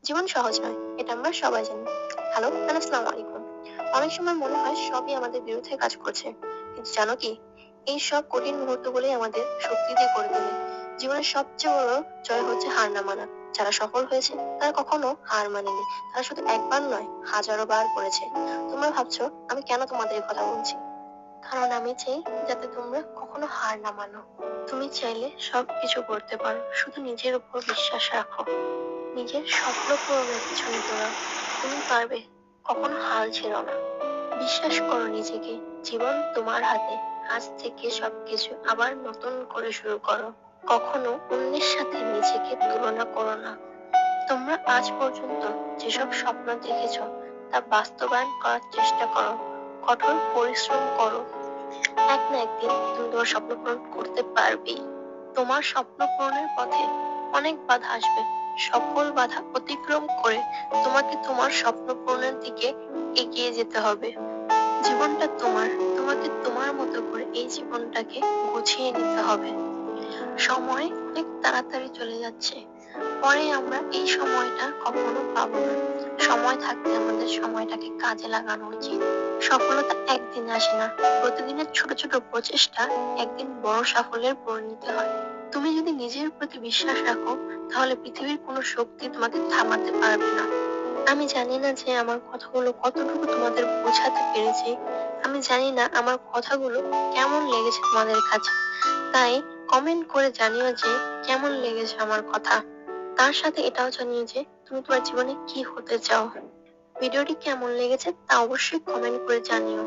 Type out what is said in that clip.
জীবন সহজ নয়, এটা আমরা সবাই জানি। হ্যালো, আসসালামু আলাইকুম। অনেক সময় মনে হয় সবই আমাদের বিরুদ্ধে কাজ করছে, কিন্তু জানো কি, এই সব কঠিন মুহূর্তগুলোই আমাদের শক্তি দিয়ে করে তোলে। জীবনের সবচেয়ে বড় জয় হচ্ছে হার না মানা। যারা সফল হয়েছে তারা কখনো হার মানেনি, তারা শুধু একবার নয়, হাজারো বার করেছে। তোমরা ভাবছো আমি কেন তোমাদের এই কথা বলছি? কারণ আমি চাই যাতে তোমরা কখনো হার না মানো। তুমি চাইলে সবকিছু করতে পারো, শুধু নিজের উপর বিশ্বাস রাখো। নিজের স্বপ্ন পূরণের পিছনে দৌড়াও, তুমি পারবে। কখনো হাল ছেড়ো না। বিশ্বাস করো নিজেকে, জীবন তোমার হাতে। আজ থেকে সবকিছু আবার নতুন করে শুরু করো। কখনো অন্যের সাথে নিজেকে তুলনা করো না। তোমরা আজ পর্যন্ত যেসব স্বপ্ন দেখেছো তা বাস্তবায়ন করার চেষ্টা করো। কঠোর পরিশ্রম করো। এক না একদিন তুমি তোমার স্বপ্ন পূরণ করতে পারবেই। তোমার স্বপ্ন পূরণের পথে অনেক বাধা আসবে। সকল বাধা অতিক্রম করে তোমাকে তোমার স্বপ্ন পূরণের দিকে এগিয়ে যেতে হবে। জীবনটা তোমার, তোমাকে তোমার মতো করে এই জীবনটাকে গুছিয়ে নিতে হবে। সময় অনেক তাড়াতাড়ি চলে যাচ্ছে, পরে আমরা এই সময়টা কখনো পাবো না। সময় থাকতে আমাদের সময়টাকে কাজে লাগানো উচিত। সফলতা একদিনে আসে না, প্রতিদিনের ছোট ছোট প্রচেষ্টা একদিন বড় সাফল্যের পরিণতি হয়। তুমি যদি নিজের প্রতি বিশ্বাস রাখো, তাহলে পৃথিবীর কোনো শক্তি তোমাকে থামাতে পারবে না। আমি জানি না যে আমার কথাগুলো কতটুকু তোমাদের বোঝাতে পেরেছি। আমি জানি না আমার কথাগুলো কেমন লেগেছে তোমাদের কাছে। তাই কমেন্ট করে জানিও যে কেমন লেগেছে আমার কথা। তার সাথে এটাও জানিও যে তুমি তোমার জীবনে কি হতে চাও। ভিডিওটি কেমন লেগেছে তা অবশ্যই কমেন্ট করে জানিও।